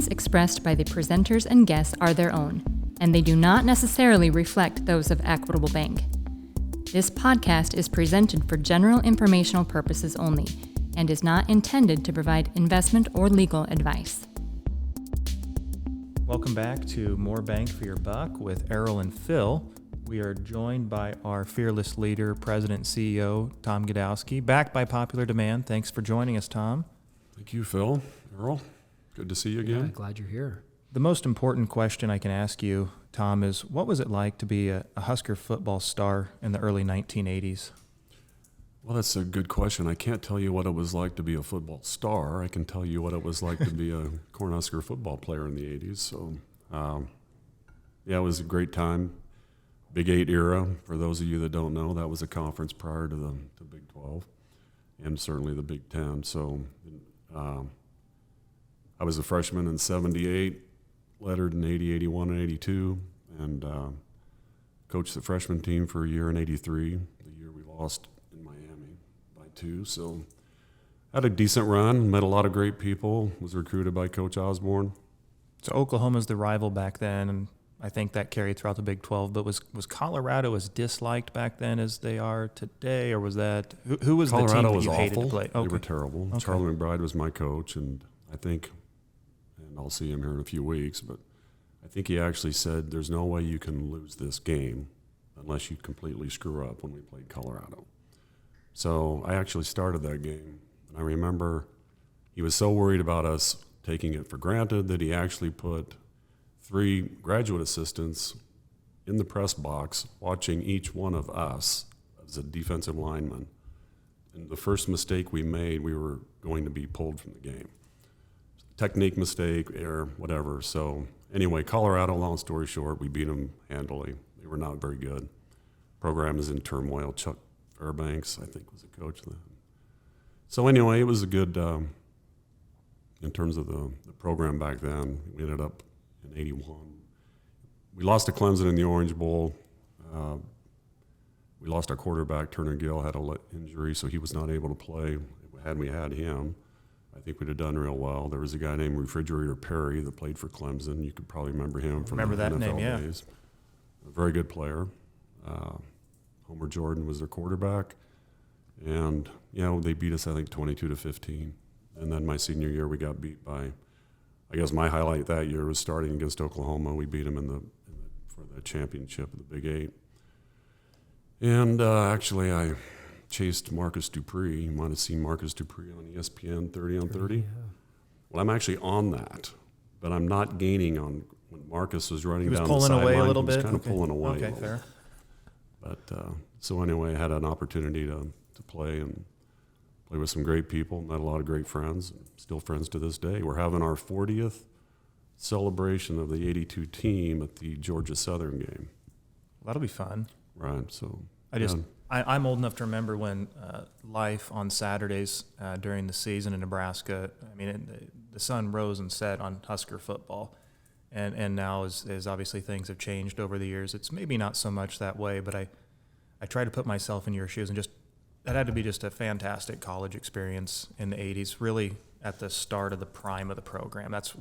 opinions expressed by the presenters and guests are their own, and they do not necessarily reflect those of Equitable Bank. This podcast is presented for general informational purposes only and is not intended to provide investment or legal advice. Welcome back to More Bank for Your Buck with Erol and Phil. We are joined by our fearless leader, President and CEO, Tom Gdowski, back by popular demand. Thanks for joining us, Tom. Thank you, Phil. Erol, good to see you again. Yeah, glad you're here. The most important question I can ask you, Tom, is what was it like to be a Husker football star in the early 1980s? Well, that's a good question. I can't tell you what it was like to be a football star. I can tell you what it was like to be a Cornhusker football player in the 80s. So, yeah, it was a great time. Big 8 era, for those of you that don't know, that was a conference prior to the Big 12 and certainly the Big 10. So I was a freshman in 78, lettered in 80, 81, and 82, and coached the freshman team for a year in 83, the year we lost in Miami by 2. So had a decent run, met a lot of great people, was recruited by Coach Osborne. So Oklahoma's the rival back then, and I think that carried throughout the Big 12, but was Colorado as disliked back then as they are today, or was that – who was Colorado the team that was you hated awful. to play? They were terrible. Okay. Charlie McBride was my coach, and I think – and I'll see him here in a few weeks, but I think he actually said there's no way you can lose this game unless you completely screw up when we played Colorado. So I actually started that game, and I remember he was so worried about us taking it for granted that he actually put – 3 graduate assistants in the press box watching each one of us as a defensive lineman. And the first mistake we made, we were going to be pulled from the game. Technique mistake, error, whatever. So anyway, Colorado, long story short, we beat them handily. They were not very good. Program is in turmoil. Chuck Fairbanks, I think, was the coach then. So anyway, it was a good, in terms of the program back then, we ended up in 81. We lost to Clemson in the Orange Bowl. We lost our quarterback, Turner Gill, had an injury, so he was not able to play. Had we had him, I think we'd have done real well. There was a guy named Refrigerator Perry that played for Clemson. You could probably remember him from the NFL days. A very good player. Homer Jordan was their quarterback. And, they beat us, I think, 22-15. And then my senior year, we got beat by, I guess my highlight that year was starting against Oklahoma. We beat them for the championship of the Big 8. And actually, I chased Marcus Dupree. You might have seen Marcus Dupree on ESPN 30 on 30. Yeah. Well, I'm actually on that, but I'm not gaining on when Marcus was running down the sideline. He was pulling away a little bit? He was kind of pulling away. Okay, fair. But so anyway, I had an opportunity to play and play with some great people, met a lot of great friends, still friends to this day. We're having our 40th celebration of the 82 team at the Georgia Southern game. That'll be fun. Right, so. I'm old enough to remember when life on Saturdays during the season in Nebraska, the sun rose and set on Husker football. And now as obviously things have changed over the years, it's maybe not so much that way, but I try to put myself in your shoes and that had to be just a fantastic college experience in the 80s, really at the start of the prime of the program. That's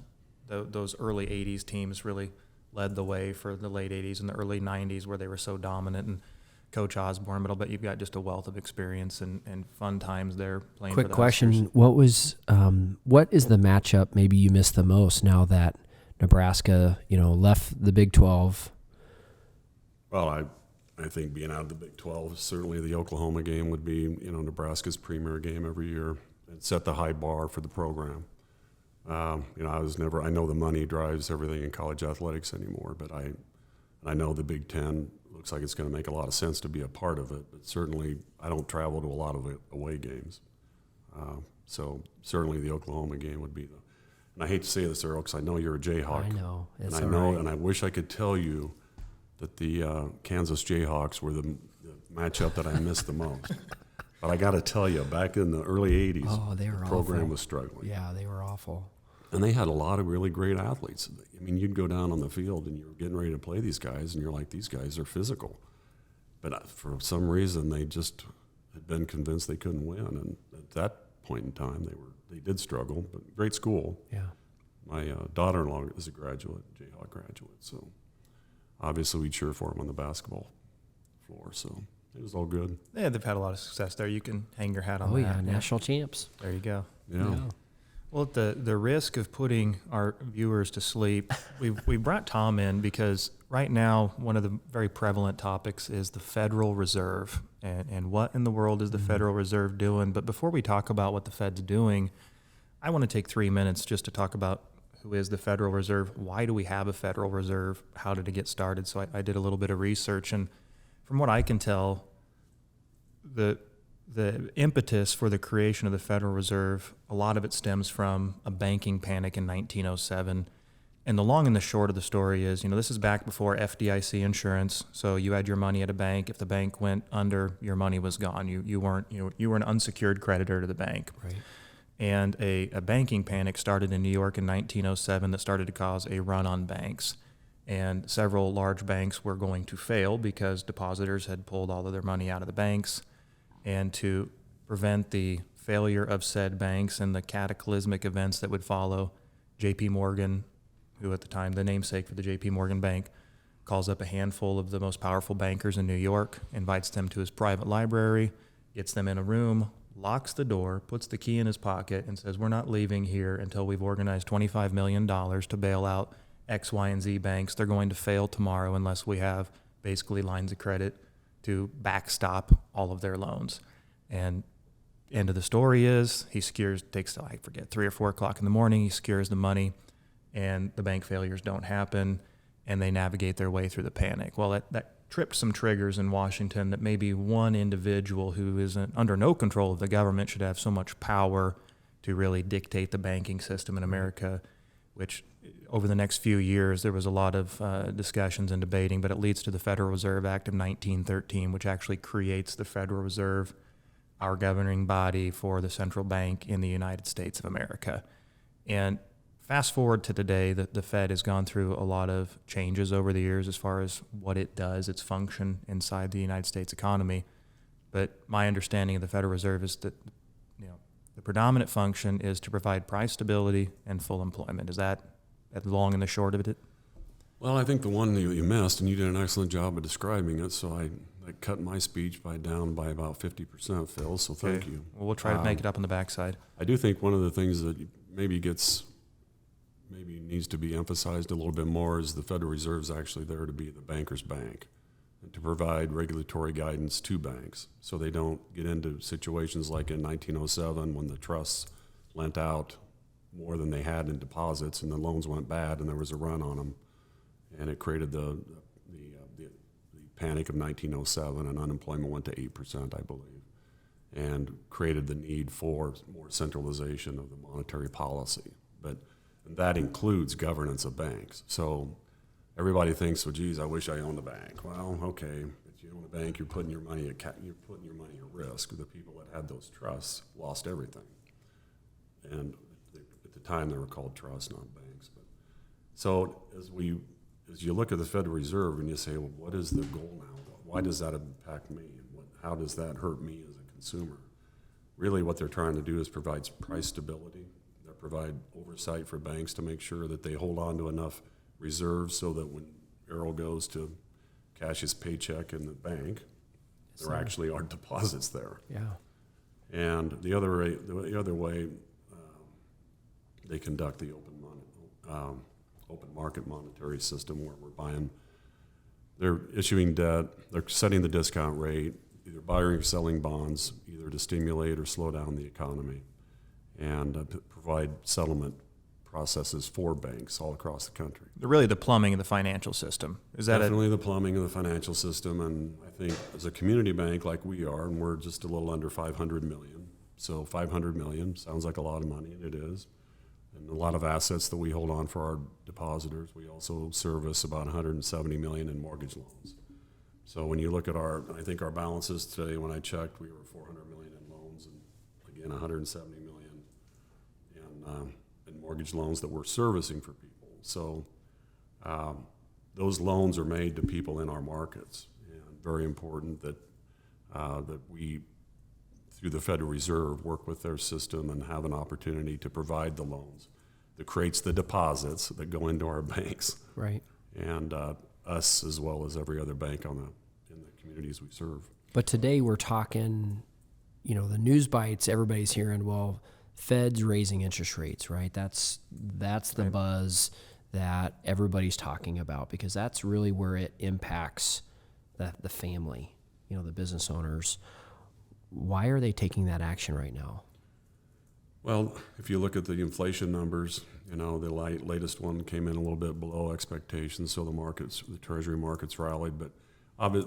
those early 80s teams really led the way for the late 80s and the early 90s where they were so dominant, and Coach Osborne, but I'll bet you've got just a wealth of experience and fun times there playing for the question, Huskers. What is the matchup maybe you miss the most now that Nebraska, left the Big 12? Well, I think being out of the Big 12, certainly the Oklahoma game would be, Nebraska's premier game every year and set the high bar for the program. I know the money drives everything in college athletics anymore, but I know the Big 10 looks like it's going to make a lot of sense to be a part of it, but certainly I don't travel to a lot of away games. So certainly the Oklahoma game would be and I hate to say this, Erol, because I know you're a Jayhawk. I know. And I wish I could tell you that the Kansas Jayhawks were the matchup that I missed the most. But I got to tell you, back in the early 80s, the program was struggling. Yeah, they were awful. And they had a lot of really great athletes. You'd go down on the field and you were getting ready to play these guys, and you're like, these guys are physical. But for some reason, they just had been convinced they couldn't win. And at that point in time, they did struggle, but great school. Yeah. My daughter-in-law is a graduate, Jayhawk graduate, so obviously we cheer for him on the basketball floor. So it was all good. Yeah, they've had a lot of success there. You can hang your hat on Oh, that. yeah, national champs. There you go. Yeah. Well, at the risk of putting our viewers to sleep, we brought Tom in because right now one of the very prevalent topics is the Federal Reserve and what in the world is the Federal Reserve doing. But before we talk about what the Fed's doing, I want to take 3 minutes just to talk about who is the Federal Reserve, why do we have a Federal Reserve, how did it get started? So I did a little bit of research, and from what I can tell, the impetus for the creation of the Federal Reserve, a lot of it stems from a banking panic in 1907. And the long and the short of the story is, this is back before FDIC insurance. So you had your money at a bank. If the bank went under, your money was gone. You were an unsecured creditor to the bank. Right. And a banking panic started in New York in 1907 that started to cause a run on banks. And several large banks were going to fail because depositors had pulled all of their money out of the banks. And to prevent the failure of said banks and the cataclysmic events that would follow, J.P. Morgan, who at the time the namesake for the J.P. Morgan Bank, calls up a handful of the most powerful bankers in New York, invites them to his private library, gets them in a room, locks the door, puts the key in his pocket, and says, we're not leaving here until we've organized $25 million to bail out X, Y, and Z banks. They're going to fail tomorrow unless we have basically lines of credit to backstop all of their loans. And end of the story is he takes 3 or 4 o'clock in the morning, he secures the money, and the bank failures don't happen, and they navigate their way through the panic. Well, that tripped some triggers in Washington that maybe one individual who isn't under no control of the government should have so much power to really dictate the banking system in America, which over the next few years there was a lot of discussions and debating, but it leads to the Federal Reserve Act of 1913, which actually creates the Federal Reserve, our governing body for the central bank in the United States of America. And fast forward to today, the Fed has gone through a lot of changes over the years as far as what it does, its function inside the United States economy. But my understanding of the Federal Reserve is that the predominant function is to provide price stability and full employment. Is that the long and the short of it? Well, I think the one you missed, and you did an excellent job of describing it, so I cut my speech down by about 50%, Phil, so thank you. Well, we'll try to make it up on the backside. I do think one of the things that maybe needs to be emphasized a little bit more is the Federal Reserve is actually there to be the banker's bank and to provide regulatory guidance to banks so they don't get into situations like in 1907 when the trusts lent out more than they had in deposits and the loans went bad and there was a run on them, and it created the panic of 1907 and unemployment went to 8%, I believe, and created the need for more centralization of the monetary policy. But that includes governance of banks. So everybody thinks, well, geez, I wish I owned a bank. Well, okay, if you own a bank, you're putting your money at risk. The people that had those trusts lost everything. And at the time, they were called trusts, not banks. But so as you look at the Federal Reserve and you say, well, what is the goal now? Why does that impact me? And how does that hurt me as a consumer? Really what they're trying to do is provide price stability. They provide oversight for banks to make sure that they hold on to enough reserves so that when Erol goes to cash his paycheck in the bank, there actually are deposits there. Yeah. And the other way they conduct the open market monetary system where they're issuing debt, they're setting the discount rate, either buying or selling bonds, either to stimulate or slow down the economy, and provide settlement processes for banks all across the country. They're really the plumbing of the financial system. Is that definitely the plumbing of the financial system? And I think as a community bank like we are, and we're just a little under 500 million, so 500 million sounds like a lot of money, and it is. And a lot of assets that we hold on for our depositors. We also service about 170 million in mortgage loans. So when you look at I think our balances today, when I checked, we were 400 million in loans, and again 170 million in mortgage loans that we're servicing for people. So those loans are made to people in our markets, and very important that we, through the Federal Reserve, work with their system and have an opportunity to provide the loans. that creates the deposits that go into our banks. Right. And us as well as every other bank in the communities we serve. But today we're talking, the news bites, everybody's hearing, well, Fed's raising interest rates, right? That's the buzz that everybody's talking about, because that's really where it impacts the family, the business owners. Why are they taking that action right now? Well, if you look at the inflation numbers, the latest one came in a little bit below expectations, so the Treasury markets rallied, but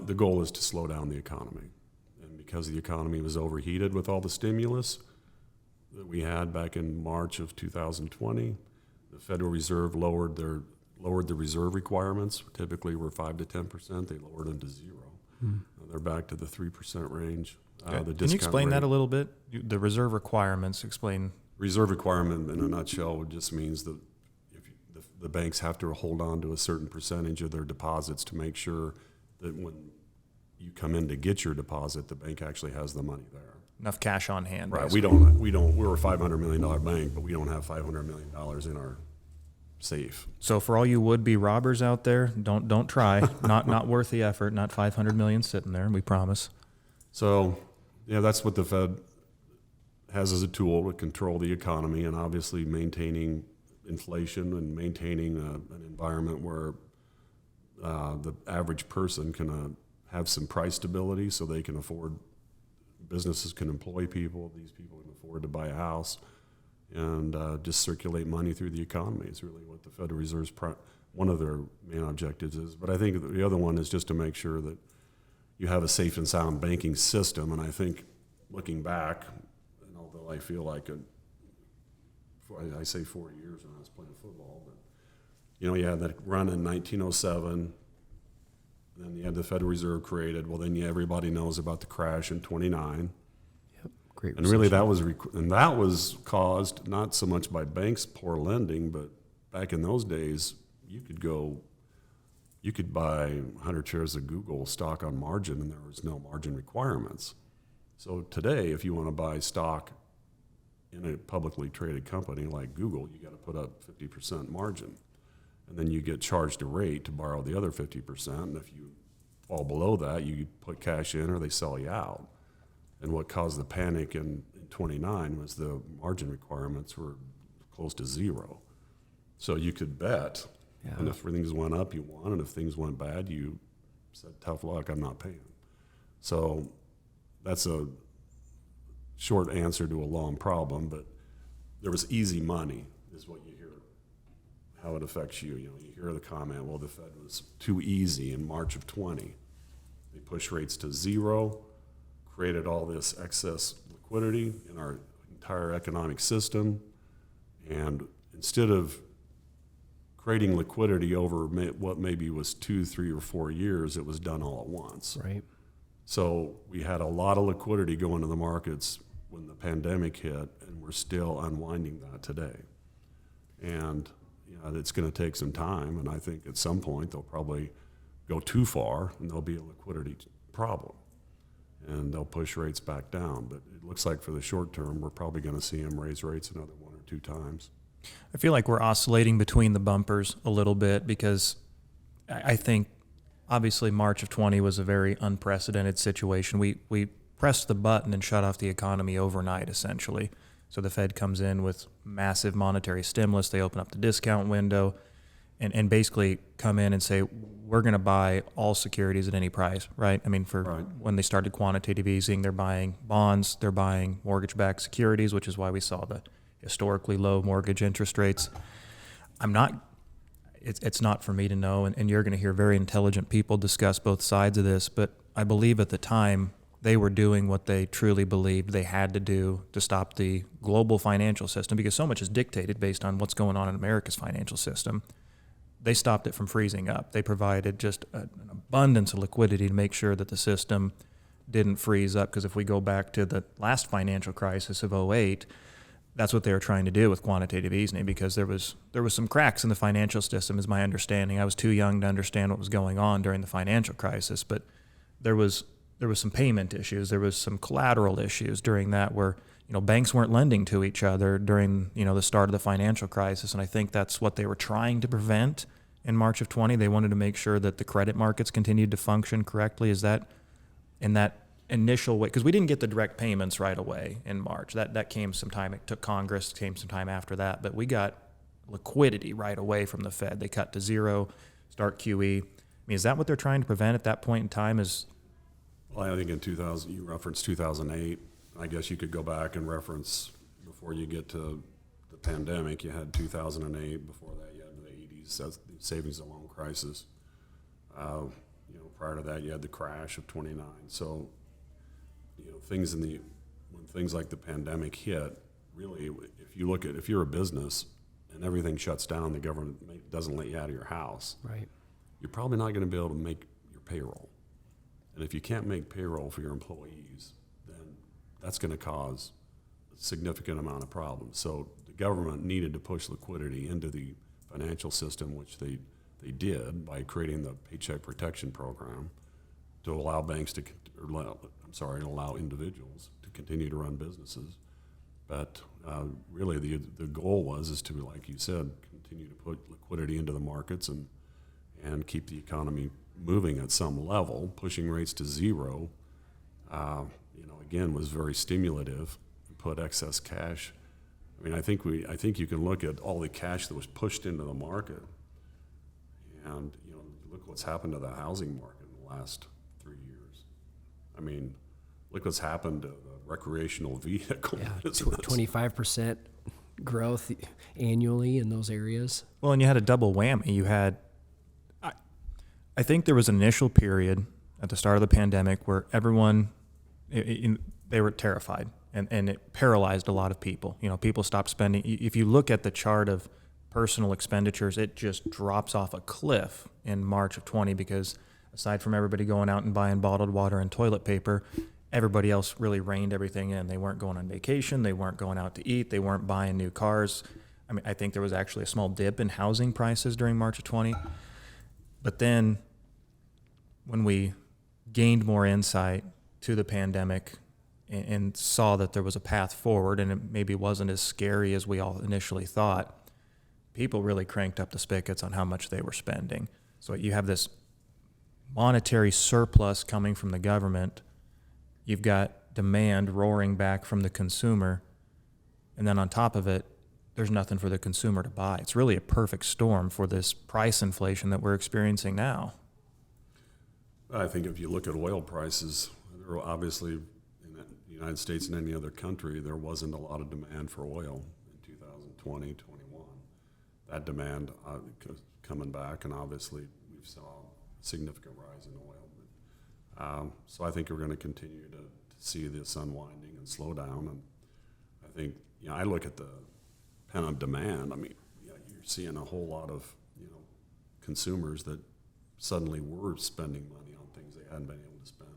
the goal is to slow down the economy. And because the economy was overheated with all the stimulus that we had back in March of 2020, the Federal Reserve lowered the reserve requirements. Typically were 5 to 10%. They lowered them to 0. They're back to the 3% range. Okay. Can you explain that a little bit? The reserve requirements, explain. Reserve requirement in a nutshell just means that the banks have to hold on to a certain percentage of their deposits to make sure that when you come in to get your deposit, the bank actually has the money there. Enough cash on hand. Right. Basically. We're a $500 million bank, but we don't have $500 million in our safe. So for all you would-be robbers out there, don't try. Not worth the effort. Not $500 million sitting there. We promise. So, that's what the Fed has as a tool to control the economy, and obviously maintaining inflation and maintaining an environment where the average person can have some price stability, so they can afford. Businesses can employ people. These people can afford to buy a house, and just circulate money through the economy. It's really what the Federal Reserve's one of their main objectives is. But I think the other one is just to make sure that you have a safe and sound banking system. And I think looking back, and although I feel like I say 4 years when I was playing football, but you had that run in 1907. Then you had the Federal Reserve created. Well, then everybody knows about the crash in '29. Yep, great. And really, that was caused not so much by banks' poor lending, but back in those days, you could buy 100 shares of Google stock on margin, and there was no margin requirements. So today, if you want to buy stock in a publicly traded company like Google, you got to put up 50% margin. And then you get charged a rate to borrow the other 50%. And if you fall below that, you put cash in or they sell you out. And what caused the panic in 29 was the margin requirements were close to 0. So you could bet. Yeah. And if things went up, you won. And if things went bad, you said, tough luck, I'm not paying. So that's a short answer to a long problem. But there was easy money is what you hear. How it affects you. You hear the comment, well, the Fed was too easy in March of 20. They pushed rates to 0, created all this excess liquidity in our entire economic system, and instead of creating liquidity over what maybe was 2, 3, or 4 years, it was done all at once. Right. So we had a lot of liquidity go into the markets when the pandemic hit, and we're still unwinding that today. And it's going to take some time, and I think at some point they'll probably go too far, and there'll be a liquidity problem, and they'll push rates back down. But it looks like for the short term, we're probably going to see them raise rates another 1 or 2 times. I feel like we're oscillating between the bumpers a little bit, because I think obviously March of 20 was a very unprecedented situation. We pressed the button and shut off the economy overnight, essentially. So the Fed comes in with massive monetary stimulus. They open up the discount window and basically come in and say, we're going to buy all securities at any price, right? I mean, when they started quantitative easing, they're buying bonds, they're buying mortgage-backed securities, which is why we saw the historically low mortgage interest rates. It's not for me to know, and you're going to hear very intelligent people discuss both sides of this, but I believe at the time they were doing what they truly believed they had to do to stop the global financial system, because so much is dictated based on what's going on in America's financial system. They stopped it from freezing up. They provided just an abundance of liquidity to make sure that the system didn't freeze up, because if we go back to the last financial crisis of 2008, that's what they were trying to do with quantitative easing, because there was some cracks in the financial system, is my understanding. I was too young to understand what was going on during the financial crisis, but there was some payment issues. There was some collateral issues during that where banks weren't lending to each other during, the start of the financial crisis. And I think that's what they were trying to prevent in March of 20. They wanted to make sure that the credit markets continued to function correctly. Is that in that initial way? Because we didn't get the direct payments right away in March. That came some time. It took Congress, came some time after that. But we got liquidity right away from the Fed. They cut to zero, start QE. I mean, is that what they're trying to prevent at that point in time? Well, I think in 2000, you referenced 2008. I guess you could go back and reference before you get to the pandemic. You had 2008. Before that, you had the 80s, that's the savings and loan crisis. Prior to that, you had the crash of 29. So, when things like the pandemic hit, really, if you're a business and everything shuts down, the government doesn't let you out of your house. Right. You're probably not going to be able to make your payroll. And if you can't make payroll for your employees, then that's going to cause a significant amount of problems. So the government needed to push liquidity into the financial system, which they did by creating the Paycheck Protection Program to allow allow individuals to continue to run businesses. But really the goal is to, like you said, continue to put liquidity into the markets and keep the economy moving at some level. Pushing rates to zero, again, was very stimulative. Put excess cash. I mean, I think you can look at all the cash that was pushed into the market, and look what's happened to the housing market in the last 3 years. I mean, look what's happened to the recreational vehicle. Yeah, 25% growth annually in those areas. Well, and you had a double whammy. You had, I think there was an initial period at the start of the pandemic where everyone, they were terrified, and it paralyzed a lot of people. People stopped spending. If you look at the chart of personal expenditures, it just drops off a cliff in March of 20 because aside from everybody going out and buying bottled water and toilet paper, everybody else really reined everything in. They weren't going on vacation. They weren't going out to eat. They weren't buying new cars. I mean, I think there was actually a small dip in housing prices during March of 20. But then when we gained more insight to the pandemic and saw that there was a path forward and it maybe wasn't as scary as we all initially thought, people really cranked up the spigots on how much they were spending. So you have this monetary surplus coming from the government. You've got demand roaring back from the consumer. And then on top of it, there's nothing for the consumer to buy. It's really a perfect storm for this price inflation that we're experiencing now. I think if you look at oil prices, there were obviously in the United States and any other country, there wasn't a lot of demand for oil in 2020, 21. That demand coming back, and obviously we saw a significant rise in oil. So I think we're going to continue to see this unwinding and slow down. And I think, I look at the pent-up demand. I mean, you're seeing a whole lot of, consumers that suddenly were spending money on things they hadn't been able to spend.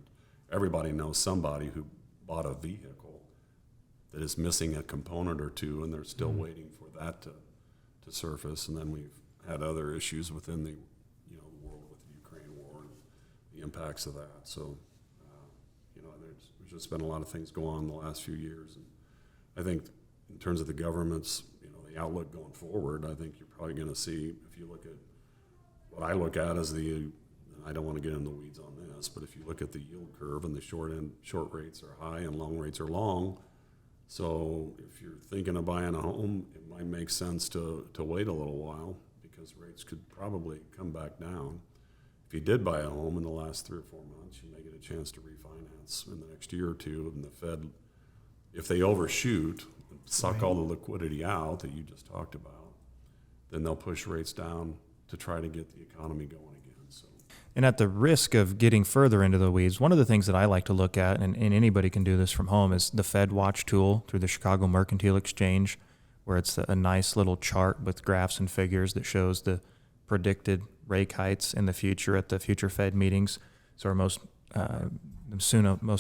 Everybody knows somebody who bought a vehicle that is missing a component or two, and they're still waiting for that to surface. And then we've had other issues within the world with the Ukraine war and the impacts of that. So, there's just been a lot of things go on in the last few years. And I think in terms of the government's, the outlook going forward, I think you're probably going to see, if you look at what I look at as and I don't want to get in the weeds on this, but if you look at the yield curve and the short rates are high and long rates are long. So if you're thinking of buying a home, it might make sense to wait a little while because rates could probably come back down. If you did buy a home in the last 3 or 4 months, you may get a chance to refinance in the next year or two. And the Fed, if they overshoot, suck all the liquidity out that you just talked about, then they'll push rates down to try to get the economy going again. So, and at the risk of getting further into the weeds, one of the things that I like to look at, and anybody can do this from home, is the Fed Watch tool through the Chicago Mercantile Exchange, where it's a nice little chart with graphs and figures that shows the predicted rate hikes in the future at the future Fed meetings. So our most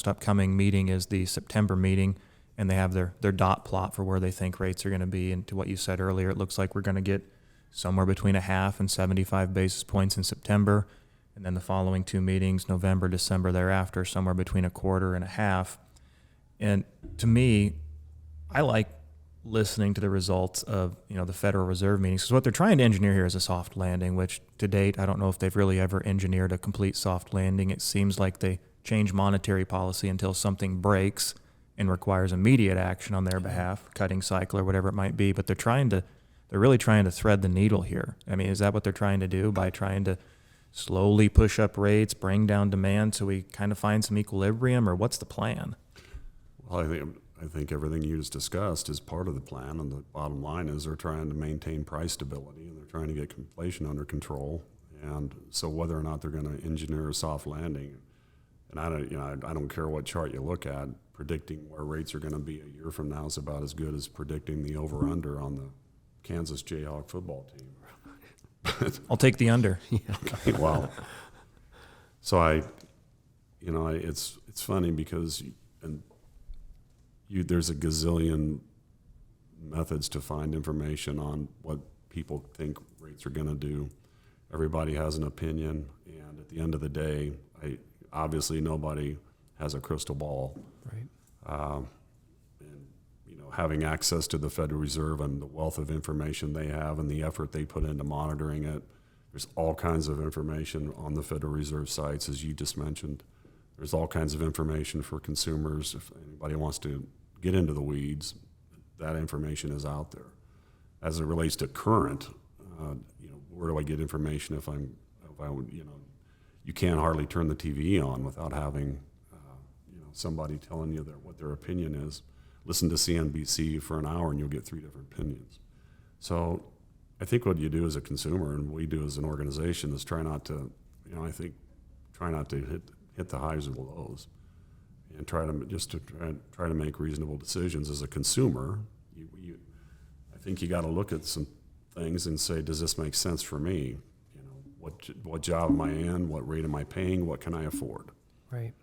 upcoming meeting is the September meeting, and they have their dot plot for where they think rates are going to be. And to what you said earlier, it looks like we're going to get somewhere between 0.5 and 75 basis points in September, and then the following 2 meetings, November, December thereafter, somewhere between 0.25 and 0.5. And to me, I like listening to the results of, the Federal Reserve meetings, because what they're trying to engineer here is a soft landing, which to date, I don't know if they've really ever engineered a complete soft landing. It seems like they change monetary policy until something breaks and requires immediate action on their behalf, cutting cycle or whatever it might be. But they're really trying to thread the needle here. I mean, is that what they're trying to do by trying to slowly push up rates, bring down demand so we kind of find some equilibrium, or what's the plan? Well, I think everything you just discussed is part of the plan, and the bottom line is they're trying to maintain price stability, and they're trying to get inflation under control. And so whether or not they're going to engineer a soft landing, and I don't care what chart you look at, predicting where rates are going to be a year from now is about as good as predicting the over-under on the Kansas Jayhawk football team. I'll take the under. Okay, well, so it's funny because there's a gazillion methods to find information on what people think rates are going to do. Everybody has an opinion, and at the end of the day, obviously nobody has a crystal ball. Right. And having access to the Federal Reserve and the wealth of information they have and the effort they put into monitoring it, there's all kinds of information on the Federal Reserve sites, as you just mentioned. There's all kinds of information for consumers. If anybody wants to get into the weeds, that information is out there. As it relates to current, where do I get information if you can't hardly turn the TV on without having, somebody telling you what their opinion is. Listen to CNBC for an hour and you'll get 3 different opinions. So I think what you do as a consumer and we do as an organization is try not to hit the highs or the lows, and try to make reasonable decisions as a consumer. I think you got to look at some things and say, does this make sense for me? What job am I in? What rate am I paying? What can I afford? Right.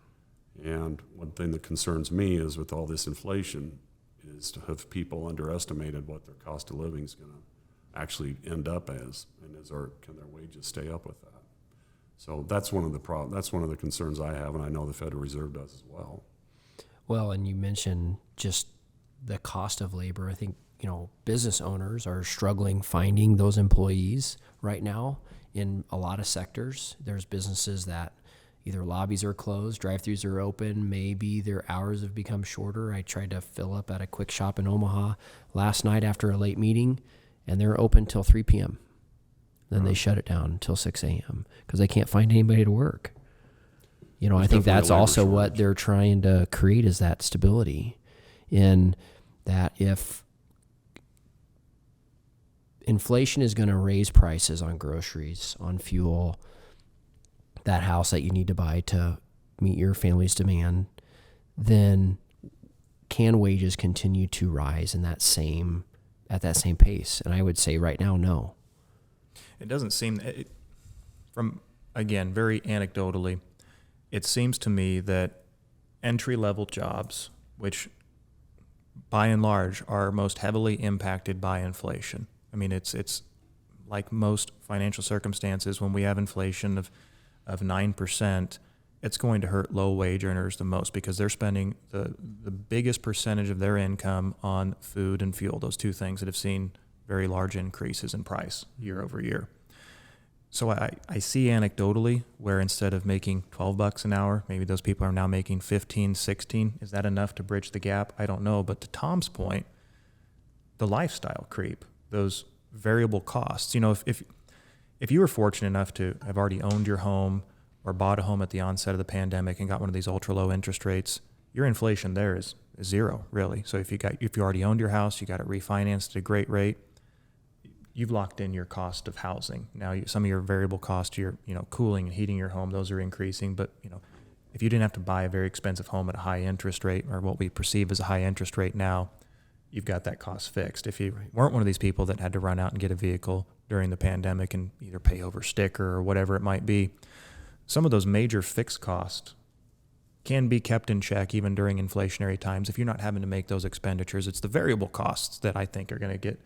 And one thing that concerns me is with all this inflation is to have people underestimated what their cost of living is going to actually end up as, and can their wages stay up with that? So that's one of the concerns I have, and I know the Federal Reserve does as well. Well, and you mentioned just the cost of labor. I think, business owners are struggling finding those employees right now in a lot of sectors. There's businesses that either lobbies are closed, drive-thrus are open, maybe their hours have become shorter. I tried to fill up at a quick shop in Omaha last night after a late meeting, and they're open till 3 p.m. Then they shut it down until 6 a.m. because they can't find anybody to work. I think that's also what they're trying to create, is that stability, in that if inflation is going to raise prices on groceries, on fuel, that house that you need to buy to meet your family's demand, then can wages continue to rise at that same pace? And I would say right now, no. It doesn't seem, very anecdotally, it seems to me that entry-level jobs, which by and large are most heavily impacted by inflation. I mean, it's like most financial circumstances, when we have inflation of 9%, it's going to hurt low-wage earners the most because they're spending the biggest percentage of their income on food and fuel, those two things that have seen very large increases in price year over year. So I see anecdotally where instead of making $12 an hour, maybe those people are now making 15, 16. Is that enough to bridge the gap? I don't know. But to Tom's point, the lifestyle creep, those variable costs. If you were fortunate enough to have already owned your home or bought a home at the onset of the pandemic and got one of these ultra low interest rates, your inflation there is zero, really. So if you already owned your house, you got it refinanced at a great rate, you've locked in your cost of housing. Now, some of your variable costs, your cooling and heating your home, those are increasing. But if you didn't have to buy a very expensive home at a high interest rate, or what we perceive as a high interest rate now, you've got that cost fixed. If you weren't one of these people that had to run out and get a vehicle during the pandemic and either pay over sticker or whatever it might be, some of those major fixed costs can be kept in check even during inflationary times if you're not having to make those expenditures. It's the variable costs that I think are going to get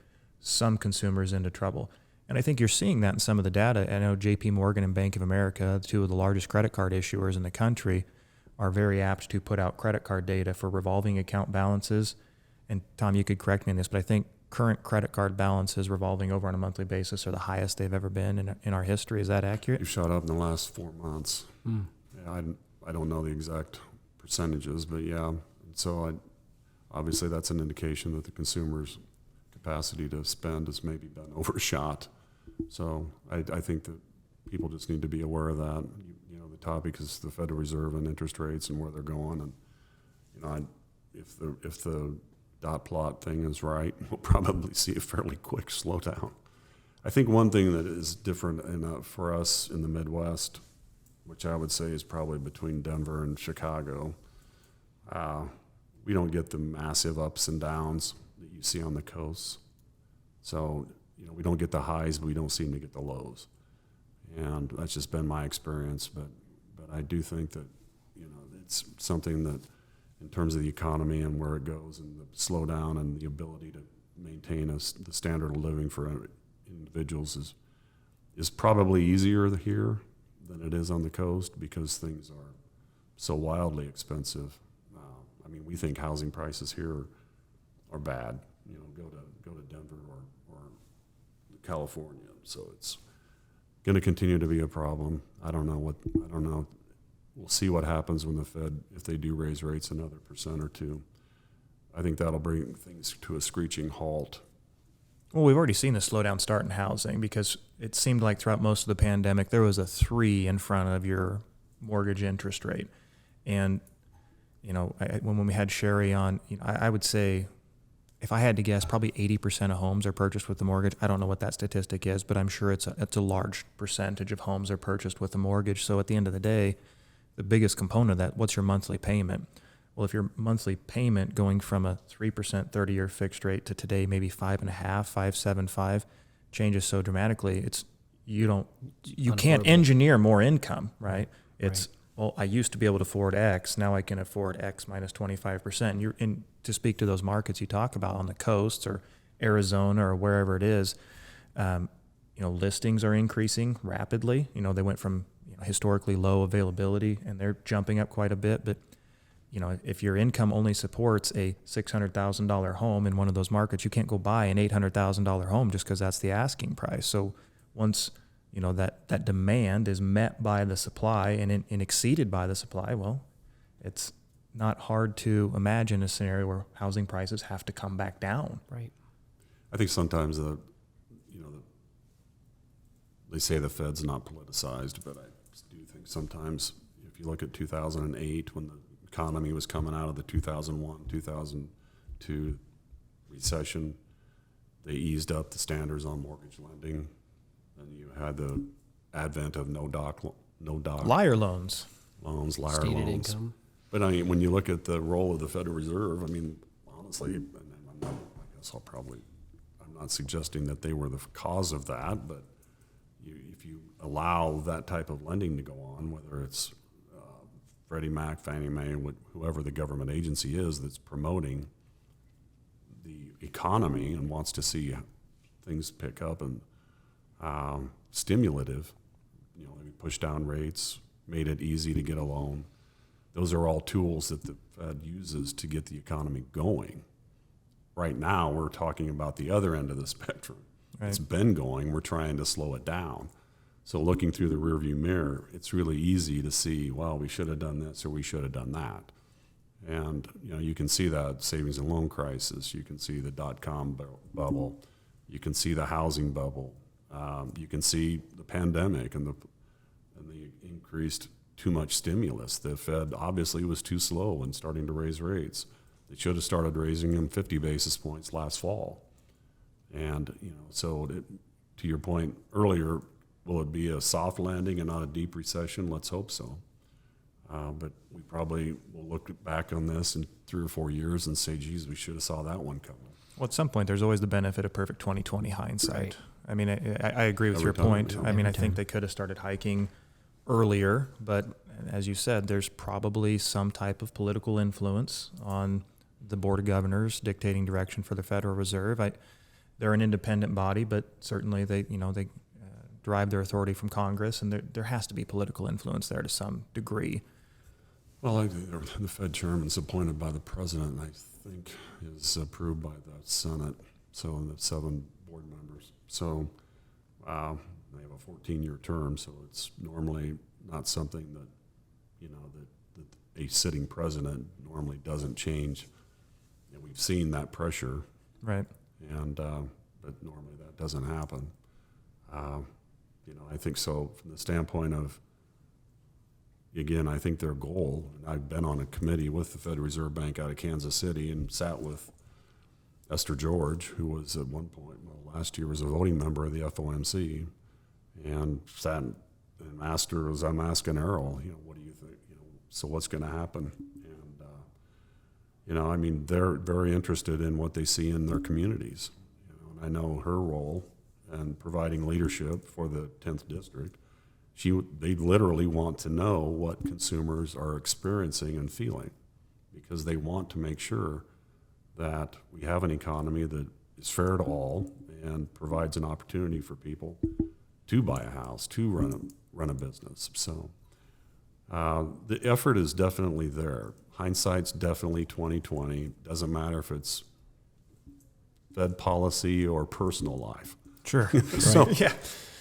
some consumers into trouble. And I think you're seeing that in some of the data. I know JP Morgan and Bank of America, two of the largest credit card issuers in the country, are very apt to put out credit card data for revolving account balances. and Tom, you could correct me on this, but I think current credit card balances revolving over on a monthly basis are the highest they've ever been in our history. Is that accurate? You've shot up in the last 4 months. Mm. Yeah, I don't know the exact percentages, but yeah. So obviously that's an indication that the consumer's capacity to spend has maybe been overshot. So I think that people just need to be aware of that. You know, the topic is the Federal Reserve and interest rates and where they're going. And you know, if the dot plot thing is right, we'll probably see a fairly quick slowdown. I think one thing that is different for us in the Midwest, which I would say is probably between Denver and Chicago, we don't get the massive ups and downs that you see on the coasts. So, you know, we don't get the highs, but we don't seem to get the lows. And that's just been my experience. But I do think that, you know, it's something that in terms of the economy and where it goes and the slowdown and the ability to maintain the standard of living for individuals is probably easier here than it is on the coast because things are so wildly expensive. I mean, we think housing prices here are bad. You know, go to Denver or California. So it's going to continue to be a problem. I don't know. We'll see what happens when the Fed, if they do raise rates another 1% or 2%. I think that'll bring things to a screeching halt. Well, we've already seen the slowdown start in housing because it seemed like throughout most of the pandemic there was a 3 in front of your mortgage interest rate. And, you know, when we had Sherry on, you know, I would say, if I had to guess, probably 80% of homes are purchased with a mortgage. I don't know what that statistic is, but I'm sure it's a large percentage of homes are purchased with a mortgage. So at the end of the day, the biggest component of that, what's your monthly payment? Well, if your monthly payment going from a 3% 30-year fixed rate to today maybe 5.5%, 5.75 changes so dramatically, you can't engineer more income, right? It's well, I used to be able to afford X, now I can afford X minus 25%. And to speak to those markets you talk about on the coast or Arizona or wherever it is, you know, listings are increasing rapidly. You know, they went from historically low availability and they're jumping up quite a bit. But, you know, if your income only supports a $600,000 home in one of those markets, you can't go buy an $800,000 home just because that's the asking price. So once, you know, that demand is met by the supply and exceeded by the supply, well, it's not hard to imagine a scenario where housing prices have to come back down. Right. I think sometimes they say the Fed's not politicized, but I do think sometimes if you look at 2008 when the economy was coming out of the 2001, 2002 recession, they eased up the standards on mortgage lending, and you had the advent of no doc liar loans, liar Stated loans. income. But I mean, when you look at the role of the Federal Reserve, I mean, honestly, and I'm not suggesting that they were the cause of that, but if you allow that type of lending to go on, whether it's Freddie Mac, Fannie Mae, whoever the government agency is that's promoting the economy and wants to see things pick up and stimulative, you know, maybe push down rates, made it easy to get a loan. Those are all tools that the Fed uses to get the economy going. Right now, we're talking about the other end of the spectrum. Right. It's been going. We're trying to slow it down. So looking through the rearview mirror, it's really easy to see, well, we should have done this or we should have done that. And, you know, you can see that savings and loan crisis. You can see the dot-com bubble. You can see the housing bubble. You can see the pandemic and the increased too much stimulus. The Fed obviously was too slow in starting to raise rates. They should have started raising them 50 basis points last fall. And, you know, so to your point earlier, will it be a soft landing and not a deep recession? Let's hope so. But we probably will look back on this in 3 or 4 years and say, geez, we should have saw that one coming. Well, at some point, there's always the benefit of perfect 20/20 hindsight. Right. I mean, I agree with Every your time, point. yeah. I mean, I think they could have started hiking earlier, but as you said, there's probably some type of political influence on the Board of Governors dictating direction for the Federal Reserve. They're an independent body, but certainly they derive their authority from Congress, and there has to be political influence there to some degree. Well, the Fed chairman's appointed by the president, and I think, is approved by the Senate, so the 7 board members. So they have a 14-year term, so it's normally not something that, that a sitting president normally doesn't change. And we've seen that pressure. Right. And but normally that doesn't happen. I think so from the standpoint of, again, I think their goal, and I've been on a committee with the Federal Reserve Bank out of Kansas City and sat with Esther George, who was at one point, last year was a voting member of the FOMC, and sat and asked her, as I'm asking Erol, what do you think? So what's going to happen? And, they're very interested in what they see in their communities. And I know her role in providing leadership for the 10th district. They literally want to know what consumers are experiencing and feeling, because they want to make sure that we have an economy that is fair to all and provides an opportunity for people to buy a house, to run a business. So the effort is definitely there. Hindsight's definitely 20/20. Doesn't matter if it's Fed policy or personal life. Sure. So, yeah.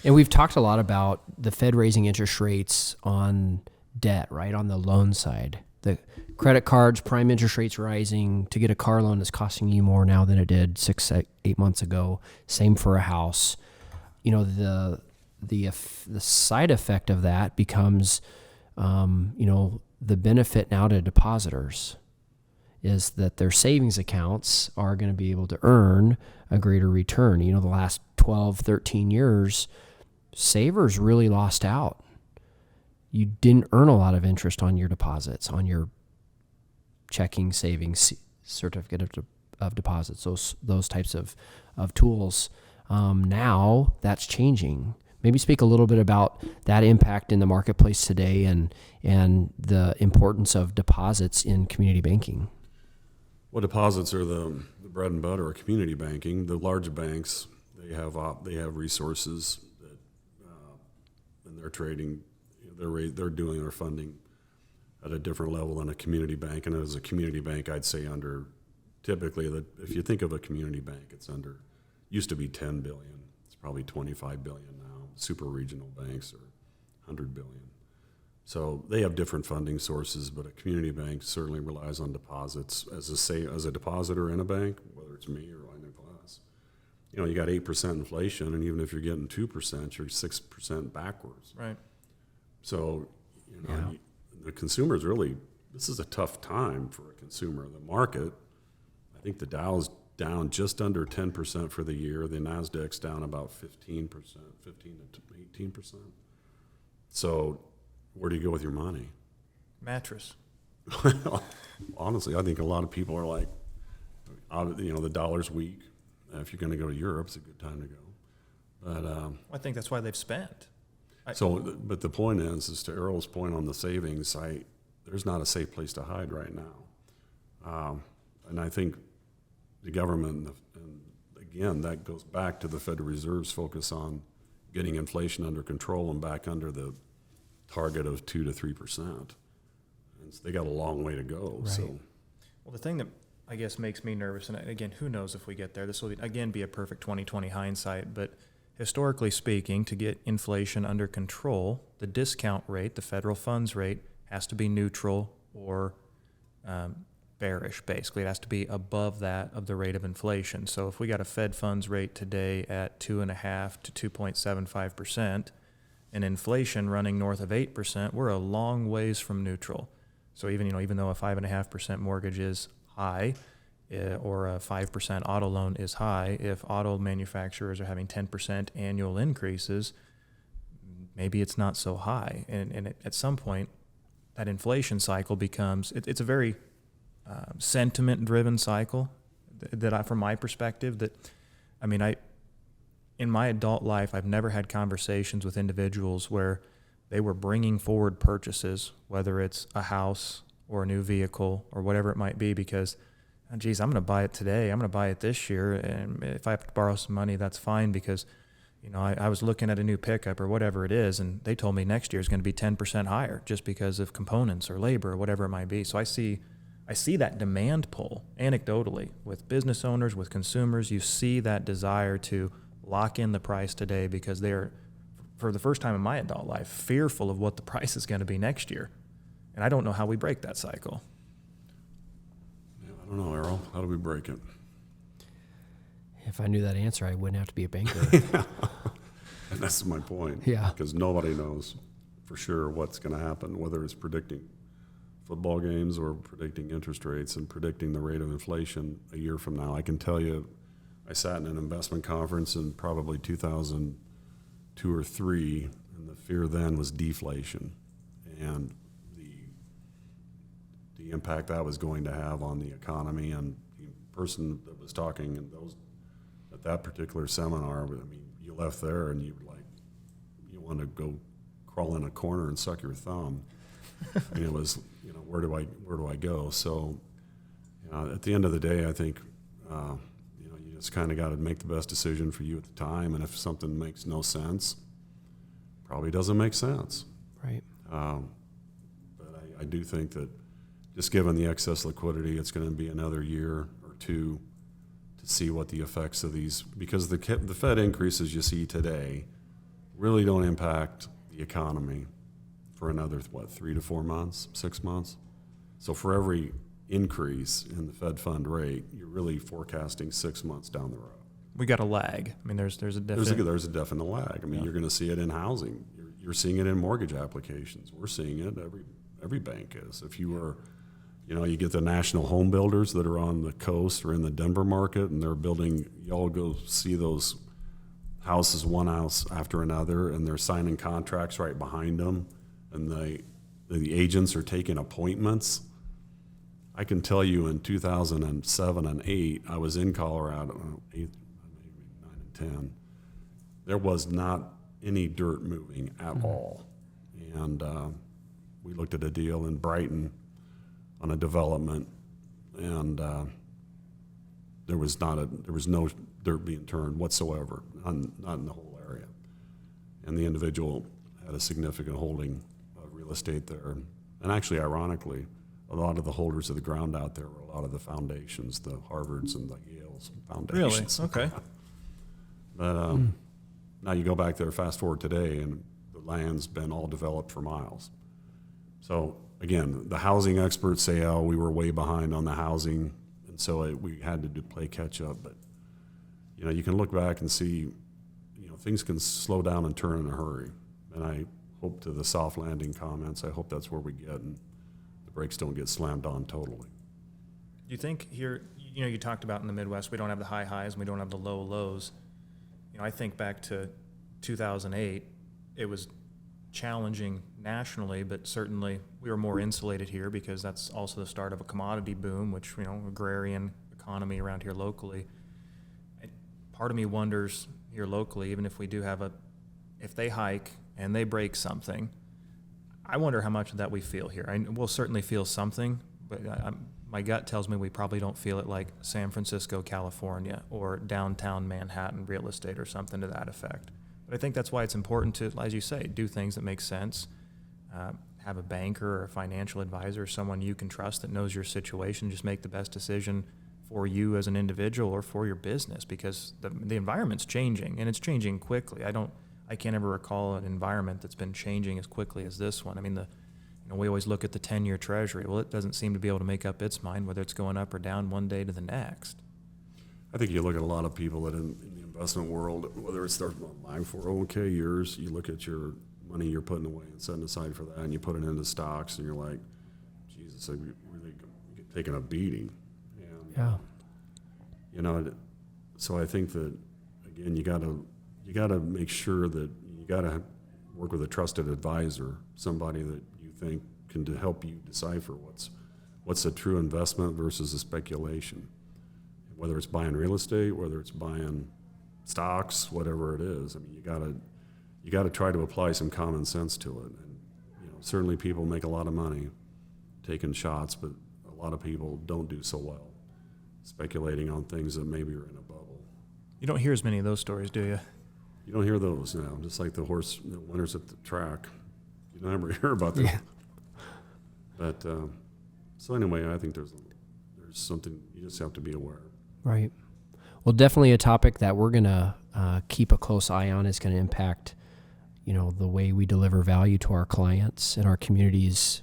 And we've talked a lot about the Fed raising interest rates on debt, right, on the loan side. The credit cards, prime interest rates rising. To get a car loan is costing you more now than it did 6-8 months ago. Same for a house. The side effect of that becomes, the benefit now to depositors is that their savings accounts are going to be able to earn a greater return. The last 12, 13 years, savers really lost out. You didn't earn a lot of interest on your deposits, on your checking, savings, certificate of deposits, those types of tools. Now that's changing. Maybe speak a little bit about that impact in the marketplace today and the importance of deposits in community banking. Well, deposits are the bread and butter of community banking. The large banks, they have resources that, and they're trading, they're doing their funding at a different level than a community bank. And as a community bank, I'd say typically if you think of a community bank, used to be $10 billion. It's probably $25 billion now. Super regional banks are $100 billion. So they have different funding sources, but a community bank certainly relies on deposits. As a depositor in a bank, whether it's me or Line of Glass, you got 8% inflation, and even if you're getting 2%, you're 6% backwards. Right. So, the consumers really, this is a tough time for a consumer. The market, I think the Dow's down just under 10% for the year. The NASDAQ's down about 15%, 15 to 18%. So where do you go with your money? Mattress. Well, honestly, I think a lot of people are like, the dollar's weak. If you're going to go to Europe, it's a good time to go. But I think that's why they've spent. But the point is to Erol's point on the savings, there's not a safe place to hide right now. And I think the government, and again, that goes back to the Federal Reserve's focus on getting inflation under control and back under the target of 2 to 3%. And so they got a long way to go. Right. So, Well, the thing that I guess makes me nervous, and again, who knows if we get there, this will again be a perfect 20/20 hindsight, but historically speaking, to get inflation under control, the discount rate, the federal funds rate, has to be neutral or bearish, basically. It has to be above that of the rate of inflation. So if we got a Fed funds rate today at 2.5 to 2.75%, and inflation running north of 8%, we're a long ways from neutral. So even though a 5.5% mortgage is high, or a 5% auto loan is high, if auto manufacturers are having 10% annual increases, maybe it's not so high. And at some point, that inflation cycle becomes, it's a very sentiment-driven cycle from my perspective, in my adult life, I've never had conversations with individuals where they were bringing forward purchases, whether it's a house or a new vehicle or whatever it might be, because, I'm going to buy it today. I'm going to buy it this year. And if I have to borrow some money, that's fine, because, I was looking at a new pickup or whatever it is, and they told me next year is going to be 10% higher just because of components or labor or whatever it might be. So I see I see that demand pull anecdotally with business owners, with consumers. You see that desire to lock in the price today because they're, for the first time in my adult life, fearful of what the price is going to be next year. And I don't know how we break that cycle. Yeah, I don't know, Erol. How do we break it? If I knew that answer, I wouldn't have to be a banker. And that's my point. Yeah. Because nobody knows for sure what's going to happen, whether it's predicting football games or predicting interest rates and predicting the rate of inflation a year from now. I can tell you, I sat in an investment conference in probably 2002 or 3, and the fear then was deflation and the impact that was going to have on the economy. And the person that was talking in those at that particular seminar, I mean, you left there and you want to go crawl in a corner and suck your thumb. And it was, where do I go? So, at the end of the day, I think, you just kind of got to make the best decision for you at the time. And if something makes no sense, probably doesn't make sense. Right. But I do think that just given the excess liquidity, it's going to be another year or two to see what the effects of these, because the Fed increases you see today really don't impact the economy for another, 3 to 4 months, 6 months. So for every increase in the Fed fund rate, you're really forecasting 6 months down the road. We got a lag. I mean, there's a definite... There's a definite lag. I mean, You're going to see it in housing. You're seeing it in mortgage applications. We're seeing it. Every bank is. If you were, you get the national home builders that are on the coast or in the Denver market, and they're building. Y'all go see those houses, one house after another, and they're signing contracts right behind them, and the agents are taking appointments. I can tell you in 2007 and 8, I was in Colorado, 8, maybe 9 and 10. There was not any dirt moving at all. And we looked at a deal in Brighton on a development, and there was no dirt being turned whatsoever, not in the whole area. And the individual had a significant holding of real estate there. And actually, ironically, a lot of the holders of the ground out there were a lot of the foundations, the Harvards and the Yales foundations. Really? Okay. But now you go back there, fast forward today, and the land's been all developed for miles. So again, the housing experts say, oh, we were way behind on the housing, and so we had to play catch up. But you can look back and see, things can slow down and turn in a hurry. And I hope, to the soft landing comments, I hope that's where we get, and the brakes don't get slammed on totally. Do you think here, you talked about in the Midwest, we don't have the high highs and we don't have the low lows. I think back to 2008, it was challenging nationally, but certainly we were more insulated here because that's also the start of a commodity boom, which, agrarian economy around here locally. Part of me wonders here locally, even if we do have if they hike and they break something, I wonder how much of that we feel here. We'll certainly feel something, but my gut tells me we probably don't feel it like San Francisco, California, or downtown Manhattan real estate or something to that effect. But I think that's why it's important to, as you say, do things that make sense. Have a banker or a financial advisor, someone you can trust that knows your situation. Just make the best decision for you as an individual or for your business, because the environment's changing, and it's changing quickly. I can't ever recall an environment that's been changing as quickly as this one. I mean, we always look at the 10-year Treasury. Well, it doesn't seem to be able to make up its mind whether it's going up or down one day to the next. I think you look at a lot of people that in the investment world, whether it's their 401k years, you look at your money you're putting away and setting aside for that, and you put it into stocks, and you're like, Jesus, I really taking a beating. And, Yeah. So I think that, again, you got to make sure that you got to work with a trusted advisor, somebody that you think can help you decipher what's a true investment versus a speculation. Whether it's buying real estate, whether it's buying stocks, whatever it is. I mean, you got to try to apply some common sense to it. And certainly people make a lot of money taking shots, but a lot of people don't do so well speculating on things that maybe are in a bubble. You don't hear as many of those stories, do you? You don't hear those now. Just like the winners at the track, you never hear about them. Yeah. But So anyway, I think there's something you just have to be aware. Right. Well, definitely a topic that we're going to keep a close eye on. Is going to impact, the way we deliver value to our clients and our communities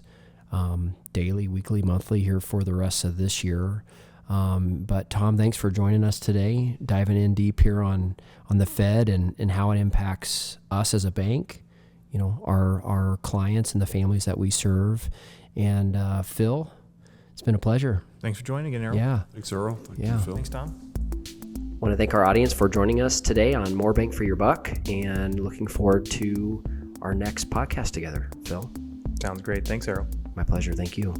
daily, weekly, monthly here for the rest of this year. But Tom, thanks for joining us today, diving in deep here on the Fed and how it impacts us as a bank, our clients and the families that we serve. And Phil, it's been a pleasure. Thanks for joining again, Erol. Yeah. Thanks, Erol. Thank Yeah. you, Phil. Thanks, Tom. I want to thank our audience for joining us today on More Bank for Your Buck, and looking forward to our next podcast together. Phil? Sounds great. Thanks, Erol. My pleasure. Thank you.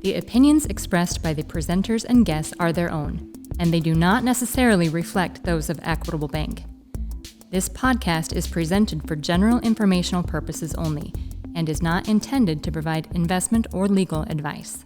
The opinions expressed by the presenters and guests are their own, and they do not necessarily reflect those of Equitable Bank. This podcast is presented for general informational purposes only and is not intended to provide investment or legal advice.